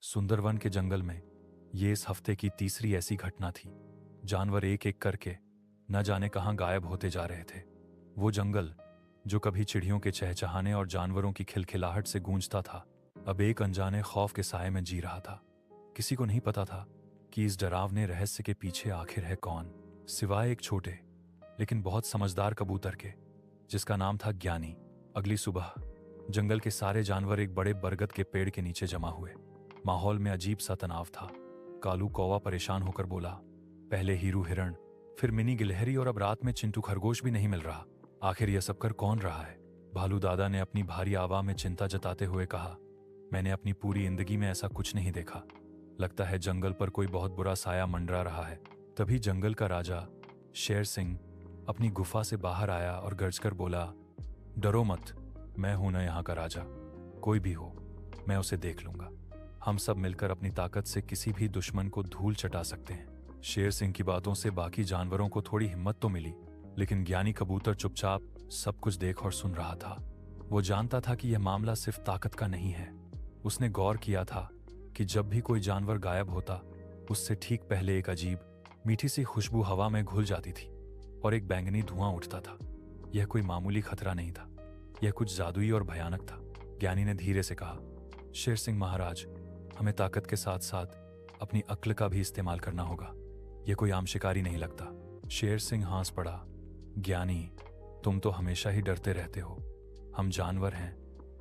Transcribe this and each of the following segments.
सुंदरवन के जंगल में ये इस हफ्ते की तीसरी ऐसी घटना थी। जानवर एक एक करके न जाने कहां गायब होते जा रहे थे। वो जंगल जो कभी चिड़ियों के चहचहाने और जानवरों की खिलखिलाहट से गूंजता था, अब एक अनजाने खौफ के साए में जी रहा था। किसी को नहीं पता था कि इस डरावने रहस्य के पीछे आखिर है कौन, सिवाय एक छोटे लेकिन बहुत समझदार कबूतर के, जिसका नाम था ज्ञानी। अगली सुबह जंगल के सारे जानवर एक बड़े बरगद के पेड़ के नीचे जमा हुए। माहौल में अजीब सा तनाव था। कालू कौवा परेशान होकर बोला, पहले हीरू हिरण, फिर मिनी गिलहरी और अब रात में चिंटू खरगोश भी नहीं मिल रहा। आखिर यह सब कर कौन रहा है? भालू दादा ने अपनी भारी आवाज में चिंता जताते हुए कहा, मैंने अपनी पूरी जिंदगी में ऐसा कुछ नहीं देखा। लगता है जंगल पर कोई बहुत बुरा साया मंडरा रहा है। तभी जंगल का राजा शेर सिंह अपनी गुफा से बाहर आया और गरजकर बोला, डरो मत, मैं हूं ना यहाँ का राजा। कोई भी हो, मैं उसे देख लूंगा। हम सब मिलकर अपनी ताकत से किसी भी दुश्मन को धूल चटा सकते हैं। शेर सिंह की बातों से बाकी जानवरों को थोड़ी हिम्मत तो मिली, लेकिन ज्ञानी कबूतर चुपचाप सब कुछ देख और सुन रहा था। वो जानता था कि यह मामला सिर्फ ताकत का नहीं है। उसने गौर किया था कि जब भी कोई जानवर गायब होता, उससे ठीक पहले एक अजीब मीठी सी खुशबू हवा में घुल जाती थी और एक बैंगनी धुआं उठता था। यह कोई मामूली खतरा नहीं था, यह कुछ जादुई और भयानक था। ज्ञानी ने धीरे से कहा, शेर सिंह महाराज, हमें ताकत के साथ साथ अपनी अक्ल का भी इस्तेमाल करना होगा। यह कोई आम शिकारी नहीं लगता। शेर सिंह हंस पड़ा, ज्ञानी, तुम तो हमेशा ही डरते रहते हो। हम जानवर हैं,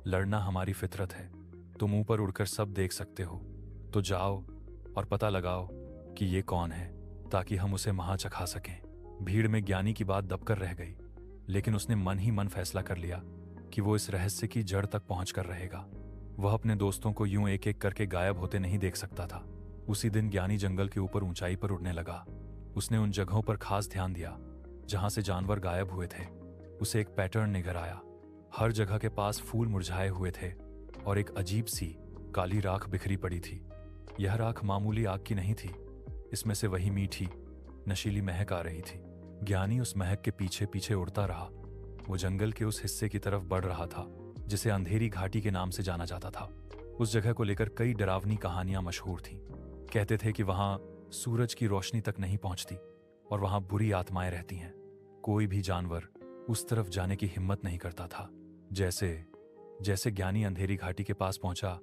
लड़ना हमारी फितरत है। तुम ऊपर उड़कर सब देख सकते हो, तो जाओ और पता लगाओ कि ये कौन है, ताकि हम उसे वहां चखा सकें। भीड़ में ज्ञानी की बात दबकर रह गई, लेकिन उसने मन ही मन फैसला कर लिया कि वो इस रहस्य की जड़ तक पहुंचकर रहेगा। वह अपने दोस्तों को यूं एक एक करके गायब होते नहीं देख सकता था। उसी दिन ज्ञानी जंगल के ऊपर ऊंचाई पर उड़ने लगा। उसने उन जगहों पर खास ध्यान दिया जहां से जानवर गायब हुए थे। उसे एक पैटर्न निगर आया। हर जगह के पास फूल मुरझाए हुए थे और एक अजीब सी काली राख बिखरी पड़ी थी। यह राख मामूली आग की नहीं थी, इसमें से वही मीठी नशीली महक आ रही थी। ज्ञानी उस महक के पीछे पीछे उड़ता रहा। वो जंगल के उस हिस्से की तरफ बढ़ रहा था जिसे अंधेरी घाटी के नाम से जाना जाता था। उस जगह को लेकर कई डरावनी कहानियां मशहूर थीं। कहते थे कि वहां सूरज की रोशनी तक नहीं पहुंचती और वहां बुरी आत्माएं रहती हैं। कोई भी जानवर उस तरफ जाने की हिम्मत नहीं करता था। जैसे जैसे ज्ञानी अंधेरी घाटी के पास पहुंचा,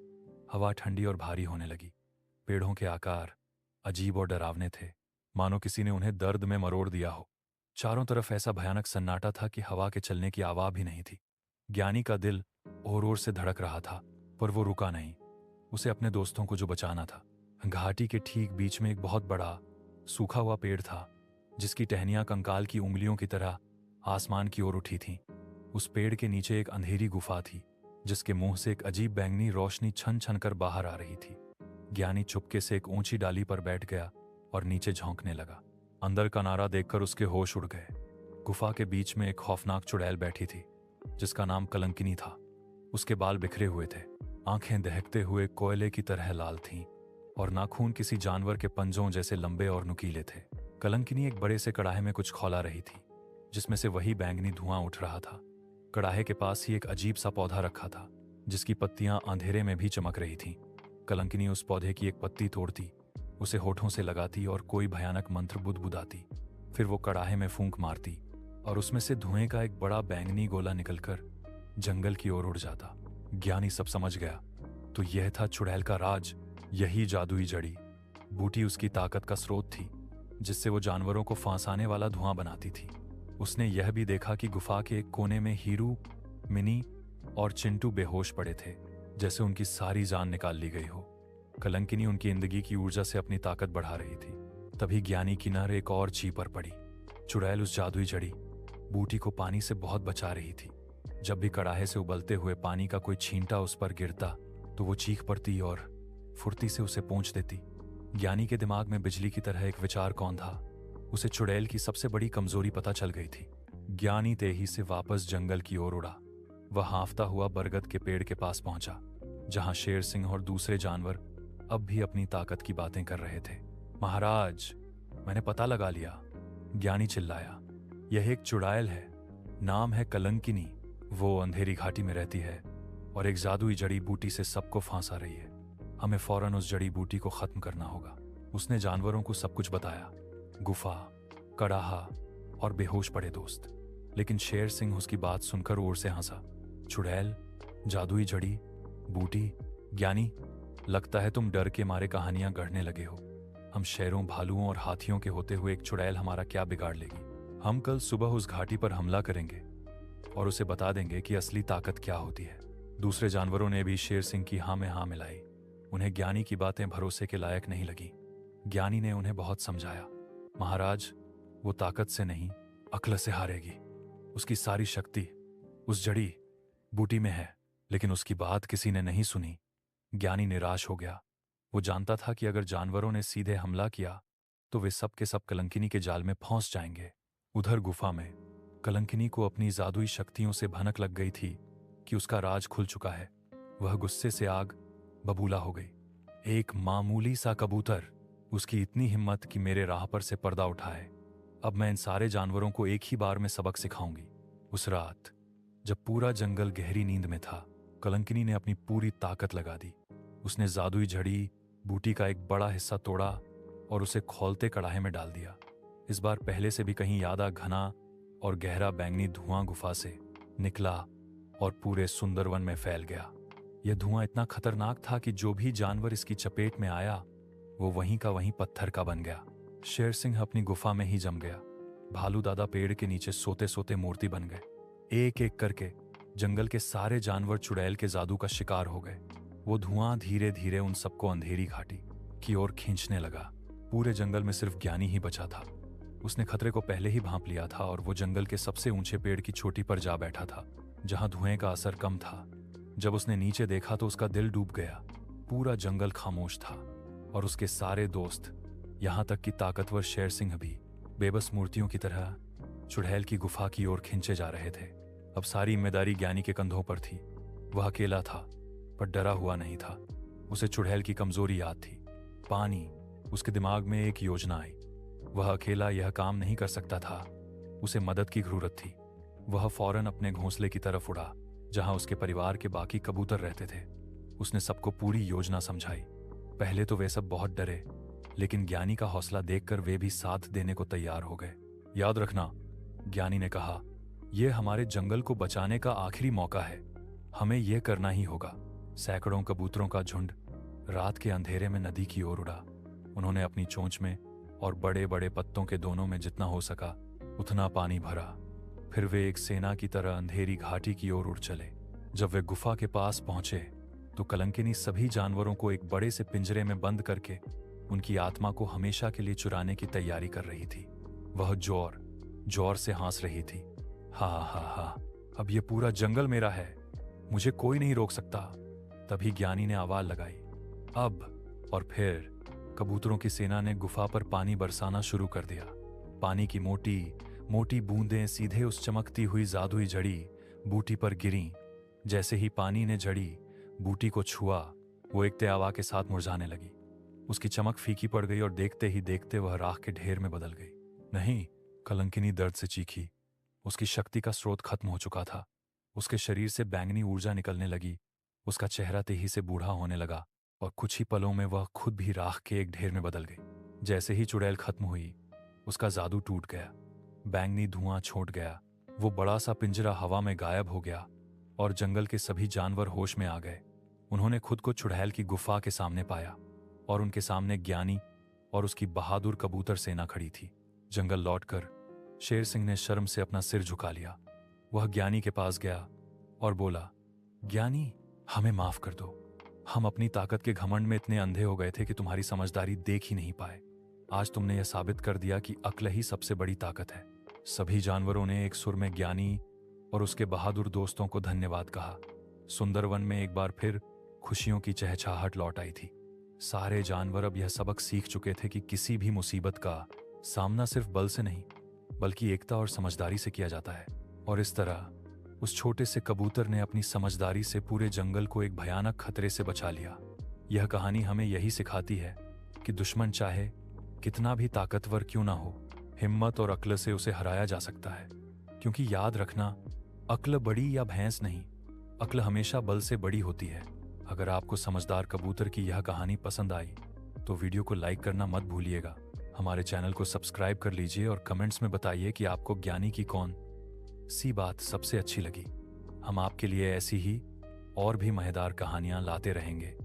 हवा ठंडी और भारी होने लगी। पेड़ों के आकार अजीब और डरावने थे, मानो किसी ने उन्हें दर्द में मरोड़ दिया हो। चारों तरफ ऐसा भयानक सन्नाटा था कि हवा के चलने की आवाज भी नहीं थी। ज्ञानी का दिल ओर ओर से धड़क रहा था, पर वो रुका नहीं। उसे अपने दोस्तों को जो बचाना था। घाटी के ठीक बीच में एक बहुत बड़ा सूखा हुआ पेड़ था, जिसकी टहनियां कंकाल की उंगलियों की तरह आसमान की ओर उठी थीं। उस पेड़ के नीचे एक अंधेरी गुफा थी, जिसके मुंह से एक अजीब बैंगनी रोशनी छन छन कर बाहर आ रही थी। ज्ञानी चुपके से एक ऊंची डाली पर बैठ गया और नीचे झोंकने लगा। अंदर का नारा देखकर उसके होश उड़ गए। गुफा के बीच में एक खौफनाक चुड़ैल बैठी थी, जिसका नाम कलंकिनी था। उसके बाल बिखरे हुए थे, आंखें दहकते हुए कोयले की तरह लाल थीं और नाखून किसी जानवर के पंजों जैसे लंबे और नुकीले थे। कलंकिनी एक बड़े से कड़ाहे में कुछ खौला रही थी, जिसमें से वही बैंगनी धुआं उठ रहा था। कड़ाहे के पास ही एक अजीब सा पौधा रखा था, जिसकी पत्तियां अंधेरे में भी चमक रही थीं। कलंकिनी उस पौधे की एक पत्ती तोड़ती, उसे होठों से लगाती और कोई भयानक मंत्र बुदबुदाती। फिर वो कड़ाहे में फूंक मारती और उसमें से धुएं का एक बड़ा बैंगनी गोला निकलकर जंगल की ओर उड़ जाता। ज्ञानी सब समझ गया। तो यह था चुड़ैल का राज। यही जादुई जड़ी बूटी उसकी ताकत का स्रोत थी, जिससे वो जानवरों को फांसाने वाला धुआं बनाती थी। उसने यह भी देखा कि गुफा के एक कोने में हीरू, मिनी और चिंटू बेहोश पड़े थे, जैसे उनकी सारी जान निकाल ली गई हो। कलंकिनी उनकी जिंदगी की ऊर्जा से अपनी ताकत बढ़ा रही थी। तभी ज्ञानी की नर एक और ची पर पड़ी। चुड़ैल उस जादुई जड़ी बूटी को पानी से बहुत बचा रही थी। जब भी कड़ाहे से उबलते हुए पानी का कोई छींटा उस पर गिरता, तो वो चीख पड़ती और फुर्ती से उसे पोंछ देती। ज्ञानी के दिमाग में बिजली की तरह एक विचार कौन था। उसे चुड़ैल की सबसे बड़ी कमजोरी पता चल गई थी। ज्ञानी तेजी से वापस जंगल की ओर उड़ा। वह हांफता हुआ बरगद के पेड़ के पास पहुंचा, जहां शेर सिंह और दूसरे जानवर अब भी अपनी ताकत की बातें कर रहे थे। महाराज, मैंने पता लगा लिया, ज्ञानी चिल्लाया। यह एक चुड़ैल है, नाम है कलंकिनी। वो अंधेरी घाटी में रहती है और एक जादुई जड़ी बूटी से सबको फांसा रही है। हमें फौरन उस जड़ी बूटी को खत्म करना होगा। उसने जानवरों को सब कुछ बताया, गुफा, कड़ाहा और बेहोश पड़े दोस्त। लेकिन शेर सिंह उसकी बात सुनकर ओर से हंसा। चुड़ैल, जादुई जड़ी बूटी, ज्ञानी, लगता है तुम डर के मारे कहानियां गढ़ने लगे हो। हम शेरों, भालुओं और हाथियों के होते हुए एक चुड़ैल हमारा क्या बिगाड़ लेगी। हम कल सुबह उस घाटी पर हमला करेंगे और उसे बता देंगे कि असली ताकत क्या होती है। दूसरे जानवरों ने भी शेर सिंह की हाँ में हाँ मिलाई। उन्हें ज्ञानी की बातें भरोसे के लायक नहीं लगी। ज्ञानी ने उन्हें बहुत समझाया, महाराज, वो ताकत से नहीं, अक्ल से हारेगी। उसकी सारी शक्ति उस जड़ी बूटी में है। लेकिन उसकी बात किसी ने नहीं सुनी। ज्ञानी निराश हो गया। वो जानता था कि अगर जानवरों ने सीधे हमला किया तो वे सब के सब कलंकिनी के जाल में फंस जाएंगे। उधर गुफा में कलंकिनी को अपनी जादुई शक्तियों से भनक लग गई थी कि उसका राज खुल चुका है। वह गुस्से से आग बबूला हो गई। एक मामूली सा कबूतर, उसकी इतनी हिम्मत कि मेरे राह पर से पर्दा उठाए। अब मैं इन सारे जानवरों को एक ही बार में सबक सिखाऊंगी। उस रात जब पूरा जंगल गहरी नींद में था, कलंकिनी ने अपनी पूरी ताकत लगा दी। उसने जादुई जड़ी बूटी का एक बड़ा हिस्सा तोड़ा और उसे खौलते कड़ाहे में डाल दिया। इस बार पहले से भी कहीं ज्यादा घना और गहरा बैंगनी धुआं गुफा से निकला और पूरे सुंदरवन में फैल गया। यह धुआं इतना खतरनाक था कि जो भी जानवर इसकी चपेट में आया वो वहीं का वहीं पत्थर का बन गया। शेर सिंह अपनी गुफा में ही जम गया। भालू दादा पेड़ के नीचे सोते सोते मूर्ति बन गए। एक एक करके जंगल के सारे जानवर चुड़ैल के जादू का शिकार हो गए। वो धुआं धीरे धीरे उन सबको अंधेरी घाटी की ओर खींचने लगा। पूरे जंगल में सिर्फ ज्ञानी ही बचा था। उसने खतरे को पहले ही भांप लिया था और वो जंगल के सबसे ऊंचे पेड़ की चोटी पर जा बैठा था, जहां धुएं का असर कम था। जब उसने नीचे देखा तो उसका दिल डूब गया। पूरा जंगल खामोश था और उसके सारे दोस्त, यहां तक कि ताकतवर शेर सिंह भी, बेबस मूर्तियों की तरह चुड़ैल की गुफा की ओर खींचे जा रहे थे। अब सारी जिम्मेदारी ज्ञानी के कंधों पर थी। वह अकेला था पर डरा हुआ नहीं था। उसे चुड़ैल की कमजोरी याद थी। पानी, उसके दिमाग में एक योजना आई। वह अकेला यह काम नहीं कर सकता था। उसे मदद की जरूरत थी। वह फौरन अपने घोंसले की तरफ उड़ा जहां उसके परिवार के बाकी कबूतर रहते थे। उसने सबको पूरी योजना समझाई। पहले तो वे सब बहुत डरे, लेकिन ज्ञानी का हौसला देखकर वे भी साथ देने को तैयार हो गए। याद रखना, ज्ञानी ने कहा, यह हमारे जंगल को बचाने का आखिरी मौका है। हमें यह करना ही होगा। सैकड़ों कबूतरों का झुंड रात के अंधेरे में नदी की ओर उड़ा। उन्होंने अपनी चोंच में और बड़े बड़े पत्तों के दोनों में जितना हो सका उतना पानी भरा। फिर वे एक सेना की तरह अंधेरी घाटी की ओर उड़ चले। जब वे गुफा के पास पहुंचे तो कलंकिनी सभी जानवरों को एक बड़े से पिंजरे में बंद करके उनकी आत्मा को हमेशा के लिए चुराने की तैयारी कर रही थी। वह जोर जोर से हंस रही थी। हा हा हा, अब ये पूरा जंगल मेरा है, मुझे कोई नहीं रोक सकता। तभी ज्ञानी ने आवाज लगाई, अब। और फिर कबूतरों की सेना ने गुफा पर पानी बरसाना शुरू कर दिया। पानी की मोटी मोटी बूंदें सीधे उस चमकती हुई जादुई जड़ी बूटी पर गिरीं। जैसे ही पानी ने जड़ी बूटी को छुआ, वो एक हवा के साथ मुरझाने लगी। उसकी चमक फीकी पड़ गई और देखते ही देखते वह राख के ढेर में बदल गई। नहीं, कलंकिनी दर्द से चीखी। उसकी शक्ति का स्रोत खत्म हो चुका था। उसके शरीर से बैंगनी ऊर्जा निकलने लगी। उसका चेहरा तेजी से बूढ़ा होने लगा और कुछ ही पलों में वह खुद भी राख के एक ढेर में बदल गई। जैसे ही चुड़ैल खत्म हुई, उसका जादू टूट गया। बैंगनी धुआं छोड़ गया। वो बड़ा सा पिंजरा हवा में गायब हो गया और जंगल के सभी जानवर होश में आ गए। उन्होंने खुद को चुड़ैल की गुफा के सामने पाया और उनके सामने ज्ञानी और उसकी बहादुर कबूतर सेना खड़ी थी। जंगल लौटकर शेर सिंह ने शर्म से अपना सिर झुका लिया। वह ज्ञानी के पास गया और बोला, ज्ञानी, हमें माफ कर दो। हम अपनी ताकत के घमंड में इतने अंधे हो गए थे कि तुम्हारी समझदारी देख ही नहीं पाए। आज तुमने यह साबित कर दिया कि अक्ल ही सबसे बड़ी ताकत है। सभी जानवरों ने एक सुर में ज्ञानी और उसके बहादुर दोस्तों को धन्यवाद कहा। सुंदरवन में एक बार फिर खुशियों की चहचहाहट लौट आई थी। सारे जानवर अब यह सबक सीख चुके थे कि किसी भी मुसीबत का सामना सिर्फ बल से नहीं, बल्कि एकता और समझदारी से किया जाता है। और इस तरह उस छोटे से कबूतर ने अपनी समझदारी से पूरे जंगल को एक भयानक खतरे से बचा लिया। यह कहानी हमें यही सिखाती है कि दुश्मन चाहे कितना भी ताकतवर क्यों ना हो, हिम्मत और अक्ल से उसे हराया जा सकता है। क्योंकि याद रखना, अक्ल बड़ी या भैंस नहीं, अक्ल हमेशा बल से बड़ी होती है। अगर आपको समझदार कबूतर की यह कहानी पसंद आई तो वीडियो को लाइक करना मत भूलिएगा। हमारे चैनल को सब्सक्राइब कर लीजिए और कमेंट्स में बताइए कि आपको ज्ञानी की कौन सी बात सबसे अच्छी लगी। हम आपके लिए ऐसी ही और भी मजेदार कहानियां लाते रहेंगे।